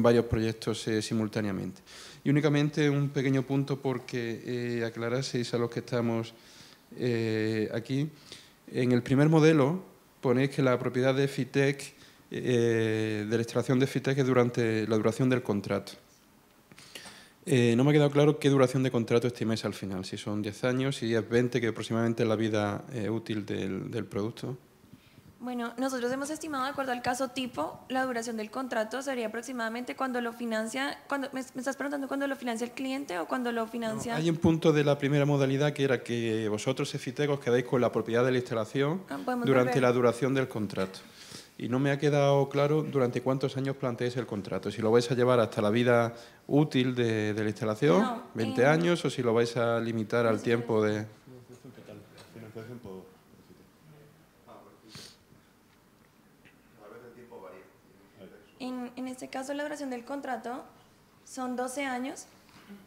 varios proyectos simultáneamente. Y únicamente un pequeño punto porque aclaraseis a los que estamos aquí. En el primer modelo ponéis que la propiedad de Fitec, de la instalación de Fitec es durante la duración del contrato. No me ha quedado claro qué duración de contrato estimáis al final, si son 10 años, si es 20, que aproximadamente es la vida útil del producto. Bueno, nosotros hemos estimado, de acuerdo al caso tipo, la duración del contrato sería aproximadamente cuando lo financia, ¿me estás preguntando cuando lo financia el cliente o cuando lo financia? No, hay un punto de la primera modalidad que era que vosotros, Efitec, os quedáis con la propiedad de la instalación durante la duración del contrato. Y no me ha quedado claro durante cuántos años planteáis el contrato. Si lo vais a llevar hasta la vida útil de la instalación, No, 20 años, o si lo vais a limitar al tiempo de... En este caso, la duración del contrato son 12 años,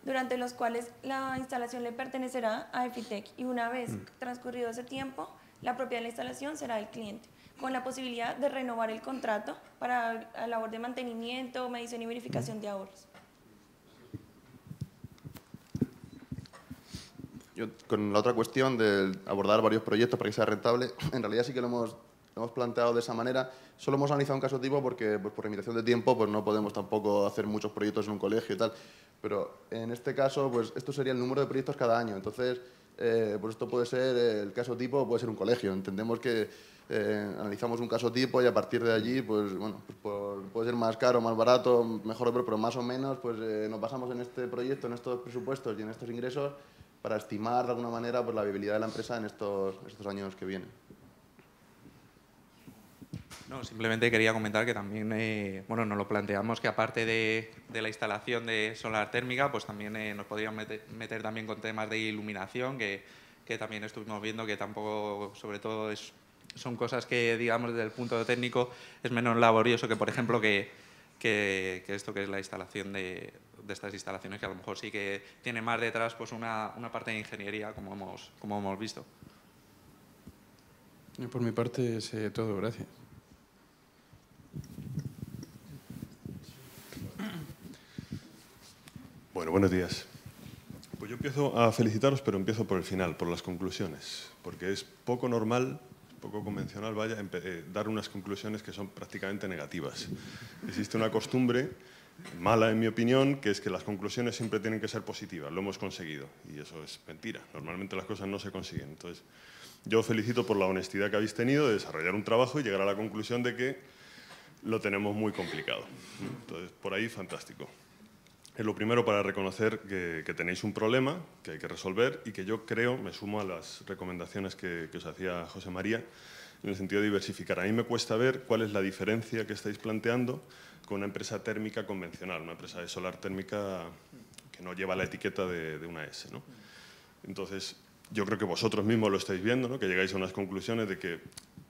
durante los cuales la instalación le pertenecerá a Efitec y una vez transcurrido ese tiempo, la propiedad de la instalación será del cliente, con la posibilidad de renovar el contrato para la labor de mantenimiento, medición y verificación de ahorros. Yo, con la otra cuestión de abordar varios proyectos para que sea rentable, en realidad sí que lo hemos planteado de esa manera. Solo hemos analizado un caso tipo porque pues, por limitación de tiempo pues, no podemos tampoco hacer muchos proyectos en un colegio y tal. Pero en este caso, pues esto sería el número de proyectos cada año. Entonces, pues esto puede ser, el caso tipo puede ser un colegio. Entendemos que analizamos un caso tipo y a partir de allí, pues bueno, pues, puede ser más caro, más barato, mejor o peor, pero más o menos pues nos basamos en este proyecto, en estos presupuestos y en estos ingresos para estimar de alguna manera pues, la viabilidad de la empresa en estos años que vienen. No, simplemente quería comentar que también, bueno, nos lo planteamos que aparte de la instalación de solar térmica, pues también nos podríamos meter también con temas de iluminación, que también estuvimos viendo que tampoco, sobre todo, son cosas que, digamos, desde el punto técnico es menos laborioso que, por ejemplo, que esto que es la instalación de estas instalaciones, que a lo mejor sí que tiene más detrás pues una parte de ingeniería, como hemos visto. Y por mi parte es todo, gracias. Bueno, buenos días. Pues yo empiezo a felicitaros, pero empiezo por el final, por las conclusiones, porque es poco normal, poco convencional, dar unas conclusiones que son prácticamente negativas. Existe una costumbre mala, en mi opinión, que es que las conclusiones siempre tienen que ser positivas. Lo hemos conseguido y eso es mentira. Normalmente las cosas no se consiguen. Entonces, yo os felicito por la honestidad que habéis tenido de desarrollar un trabajo y llegar a la conclusión de que lo tenemos muy complicado. Entonces, por ahí, fantástico. Es lo primero para reconocer que tenéis un problema que hay que resolver y que yo creo, me sumo a las recomendaciones que os hacía José María, en el sentido de diversificar. A mí me cuesta ver cuál es la diferencia que estáis planteando con una empresa térmica convencional, una empresa de solar térmica que no lleva la etiqueta de una S, ¿no? Entonces, yo creo que vosotros mismos lo estáis viendo, ¿no? Que llegáis a unas conclusiones de que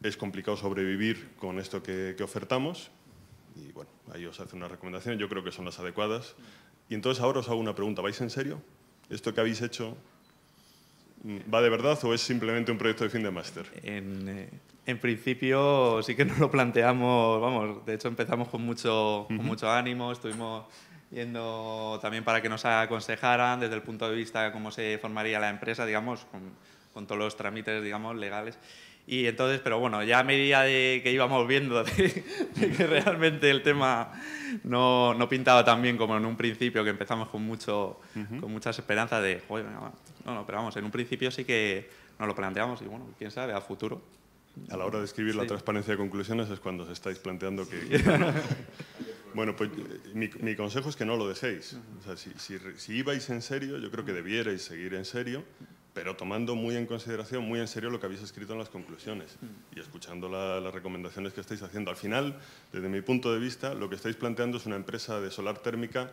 es complicado sobrevivir con esto que ofertamos y, bueno, ahí os hace una recomendación, yo creo que son las adecuadas. Y entonces ahora os hago una pregunta, ¿vais en serio? ¿Esto que habéis hecho va de verdad o es simplemente un proyecto de fin de máster? En principio sí que nos lo planteamos, vamos, de hecho empezamos con mucho ánimo, estuvimos yendo también para que nos aconsejaran desde el punto de vista de cómo se formaría la empresa, digamos, con todos los trámites, digamos, legales. Y entonces, pero bueno, ya a medida de que íbamos viendo de que realmente el tema no pintaba tan bien como en un principio, que empezamos con muchas esperanzas de, joder, no, pero vamos, en un principio sí que nos lo planteamos y bueno, quién sabe, a futuro. A la hora de escribir la transparencia de conclusiones es cuando os estáis planteando que... Bueno, pues mi consejo es que no lo dejéis. O sea, si ibais en serio, yo creo que debierais seguir en serio, pero tomando muy en consideración, muy en serio lo que habéis escrito en las conclusiones y escuchando las recomendaciones que estáis haciendo. Al final, desde mi punto de vista, lo que estáis planteando es una empresa de solar térmica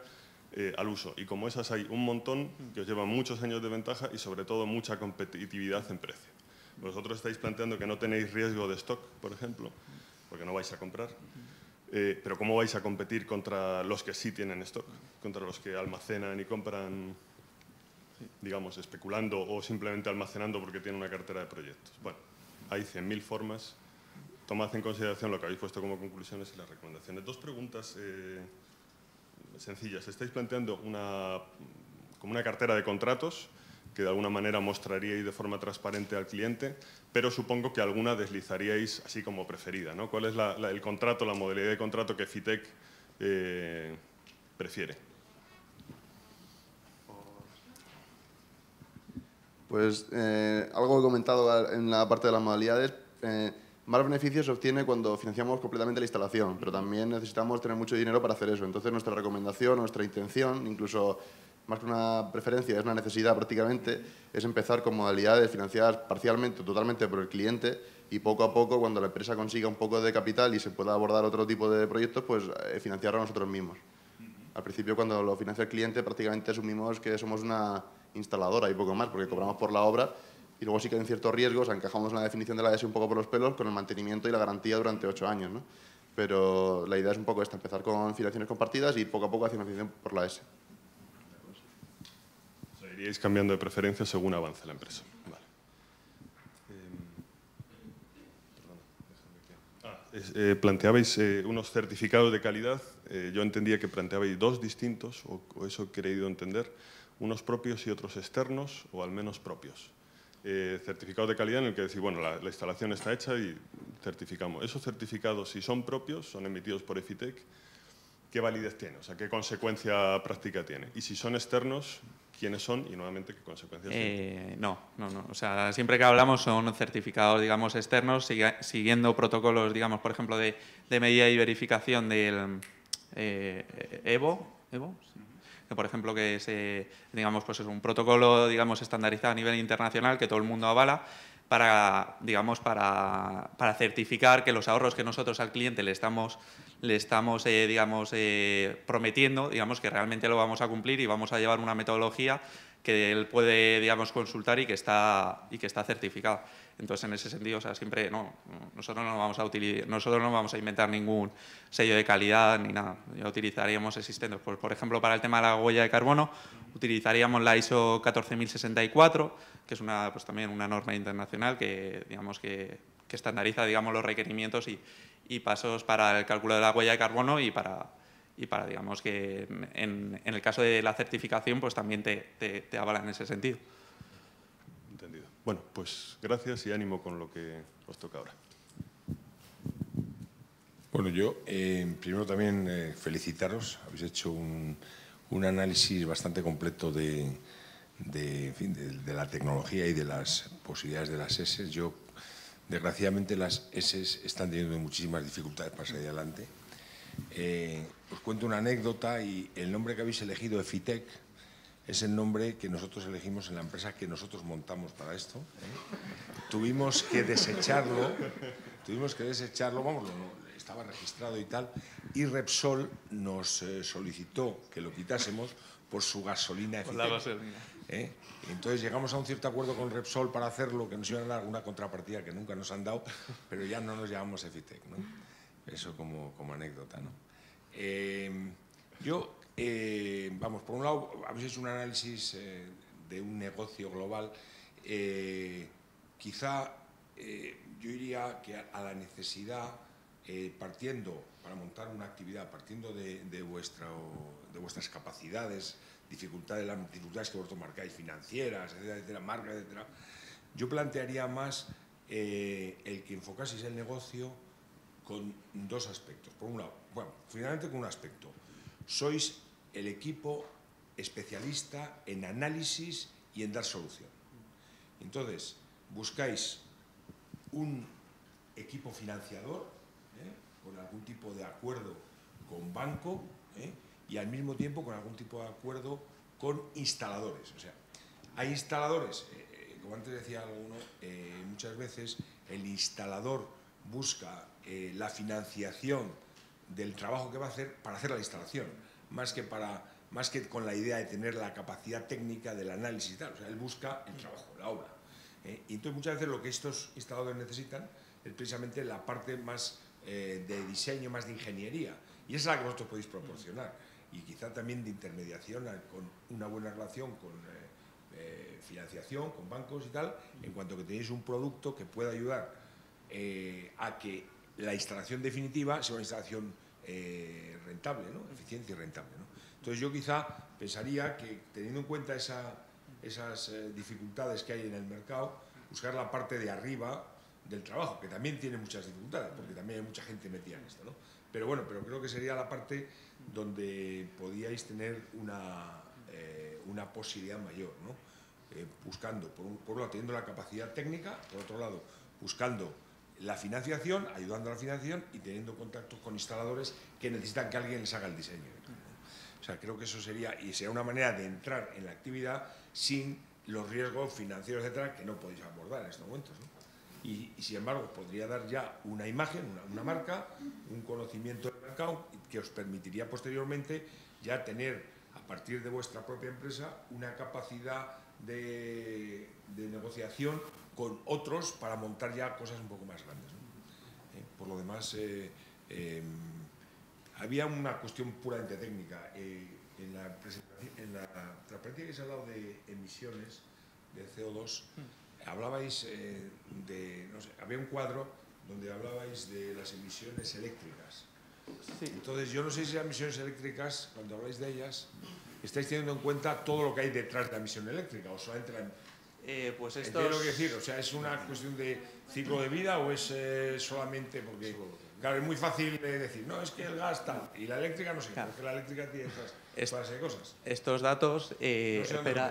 al uso. Y como esas hay un montón que os llevan muchos años de ventaja y sobre todo mucha competitividad en precio. Vosotros estáis planteando que no tenéis riesgo de stock, por ejemplo, porque no vais a comprar. Pero ¿cómo vais a competir contra los que sí tienen stock? Contra los que almacenan y compran, digamos, especulando o simplemente almacenando porque tienen una cartera de proyectos. Bueno, hay 100.000 formas. Tomad en consideración lo que habéis puesto como conclusiones y las recomendaciones. Dos preguntas sencillas. Estáis planteando como una cartera de contratos que de alguna manera mostraríais de forma transparente al cliente, pero supongo que alguna deslizaríais así como preferida, ¿no? ¿Cuál es el contrato, la modalidad de contrato que FITEC prefiere? Pues algo he comentado en la parte de las modalidades. Más beneficios se obtiene cuando financiamos completamente la instalación, pero también necesitamos tener mucho dinero para hacer eso. Entonces, nuestra recomendación, nuestra intención, incluso más que una preferencia, es una necesidad prácticamente, es empezar con modalidades financiadas parcialmente o totalmente por el cliente y poco a poco, cuando la empresa consiga un poco de capital y se pueda abordar otro tipo de proyectos, pues financiarlo nosotros mismos. Al principio, cuando lo financia el cliente, prácticamente asumimos que somos una instaladora y poco más, porque cobramos por la obra y luego sí que hay ciertos riesgos, encajamos en la definición de la ES un poco por los pelos con el mantenimiento y la garantía durante 8 años, ¿no? Pero la idea es un poco esta, empezar con financiaciones compartidas y poco a poco hacia financiación por la ES. O sea, iríais cambiando de preferencia según avance la empresa. Vale. Planteabais unos certificados de calidad. Yo entendía que planteabais dos distintos, o eso he querido entender, unos propios y otros externos, o al menos propios. Certificado de calidad en el que decís, bueno, la instalación está hecha y certificamos. Esos certificados, si son propios, son emitidos por EFITEC, ¿qué validez tiene? O sea, ¿qué consecuencia práctica tiene? Y si son externos, ¿quiénes son y nuevamente qué consecuencias tienen? No. O sea, siempre que hablamos son certificados, digamos, externos, siguiendo protocolos, digamos, por ejemplo, de medida y verificación del EVO, que por ejemplo que es, digamos, pues es un protocolo, digamos, estandarizado a nivel internacional que todo el mundo avala para, digamos, para certificar que los ahorros que nosotros al cliente le estamos digamos, prometiendo, digamos, que realmente lo vamos a cumplir y vamos a llevar una metodología que él puede, digamos, consultar y que está certificada. Entonces, en ese sentido, o sea, siempre nosotros no vamos a inventar ningún sello de calidad ni nada. Ya utilizaríamos existentes. Pues, por ejemplo, para el tema de la huella de carbono, utilizaríamos la ISO 14064, que es pues también una norma internacional que, digamos, que estandariza, digamos, los requerimientos y pasos para el cálculo de la huella de carbono y para digamos, que en el caso de la certificación, pues también te avala en ese sentido. Entendido. Bueno, pues gracias y ánimo con lo que os toca ahora. Bueno, yo primero también felicitaros. Habéis hecho un análisis bastante completo de la tecnología y de las posibilidades de las ESES. Yo, desgraciadamente, las ESES están teniendo muchísimas dificultades para salir adelante. Os cuento una anécdota y el nombre que habéis elegido, EFITEC, es el nombre que nosotros elegimos en la empresa que nosotros montamos para esto. Tuvimos que desecharlo, vamos, estaba registrado y tal, y Repsol nos solicitó que lo quitásemos por su gasolina eficiente. Por la gasolina. Entonces llegamos a un cierto acuerdo con Repsol para hacerlo, que nos iban a dar una contrapartida que nunca nos han dado, pero ya no nos llamamos Efitec, ¿no? Eso como anécdota, ¿no? Vamos, por un lado, habéis hecho un análisis de un negocio global. Quizá yo diría que a la necesidad, partiendo, para montar una actividad, partiendo de vuestras capacidades, las dificultades que vosotros marcáis, financieras, etcétera, marcas, etcétera, yo plantearía más el que enfocaseis el negocio con dos aspectos. Por un lado, bueno, finalmente con un aspecto. Sois el equipo especialista en análisis y en dar solución. Entonces, buscáis un equipo financiador, con algún tipo de acuerdo con banco, y al mismo tiempo con algún tipo de acuerdo con instaladores. O sea, hay instaladores, como antes decía alguno, muchas veces el instalador busca la financiación del trabajo que va a hacer para hacer la instalación, más que con la idea de tener la capacidad técnica del análisis y tal. O sea, él busca el trabajo, la obra. Y entonces muchas veces lo que estos instaladores necesitan es precisamente la parte más de diseño, más de ingeniería, y esa es la que vosotros podéis proporcionar, y quizá también de intermediación con una buena relación con financiación, con bancos y tal, en cuanto que tenéis un producto que pueda ayudar a que la instalación definitiva sea una instalación rentable, ¿no? Eficiente y rentable, ¿no? Entonces yo quizá pensaría que, teniendo en cuenta esas dificultades que hay en el mercado, buscar la parte de arriba del trabajo, que también tiene muchas dificultades, porque también hay mucha gente metida en esto, ¿no? Pero bueno, creo que sería la parte donde podíais tener una posibilidad mayor, ¿no? Buscando, por un lado, teniendo la capacidad técnica, por otro lado, buscando la financiación, ayudando a la financiación y teniendo contactos con instaladores que necesitan que alguien les haga el diseño. O sea, creo que eso sería una manera de entrar en la actividad sin los riesgos financieros, etcétera, que no podéis abordar en estos momentos, ¿no? Y sin embargo, podría dar ya una imagen, una marca, un conocimiento del mercado que os permitiría posteriormente ya tener, a partir de vuestra propia empresa, una capacidad de negociación con otros para montar ya cosas un poco más grandes, ¿no? Por lo demás, había una cuestión puramente técnica. En la transparencia que se ha hablado de emisiones de CO2, hablabais no sé, había un cuadro donde hablabais de las emisiones eléctricas. Sí. Entonces, yo no sé si las emisiones eléctricas, cuando habláis de ellas, estáis teniendo en cuenta todo lo que hay detrás de la emisión eléctrica, o solamente pues esto es lo que decir, o sea, ¿es una cuestión de ciclo de vida o es solamente porque, claro, es muy fácil decir, no, es que el gas tal, y la eléctrica no sé, claro, porque la eléctrica tiene todas esas cosas? Estos datos, no sé espera,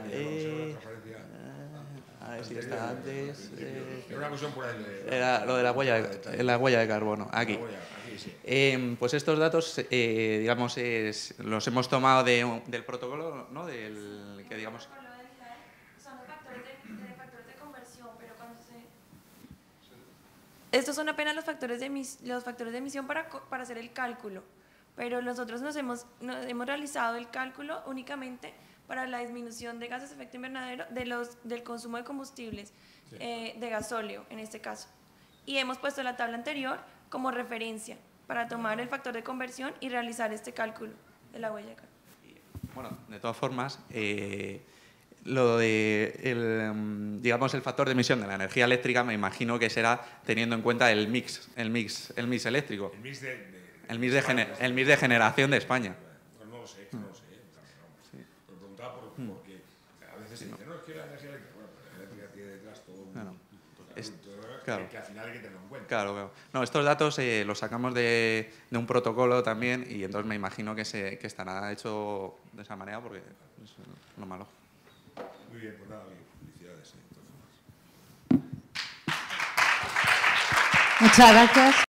a ver si está antes. Era una cuestión por ahí. Era lo de la huella de carbono, aquí. Sí. Pues estos datos, digamos, los hemos tomado del protocolo, ¿no? Del que, digamos. Son los factores de conversión, pero cuando estos son apenas los factores de emisión para hacer el cálculo, pero nosotros hemos realizado el cálculo únicamente para la disminución de gases de efecto invernadero del consumo de combustibles, sí, de gasóleo en este caso. Y hemos puesto la tabla anterior como referencia para tomar el factor de conversión y realizar este cálculo de la huella de carbono. Bueno, de todas formas, lo de digamos, el factor de emisión de la energía eléctrica, me imagino que será teniendo en cuenta el mix eléctrico. El mix de generación de España. Pues no lo sé, Lo preguntaba porque a veces se dice, no, es que la energía eléctrica, bueno, pues la eléctrica tiene detrás todo claro. Que al final hay que tenerlo en cuenta. Claro. No, estos datos los sacamos de un protocolo también, y entonces me imagino que estará hecho de esa manera, porque es lo malo. Muy bien, pues nada, felicidades. Muchas gracias.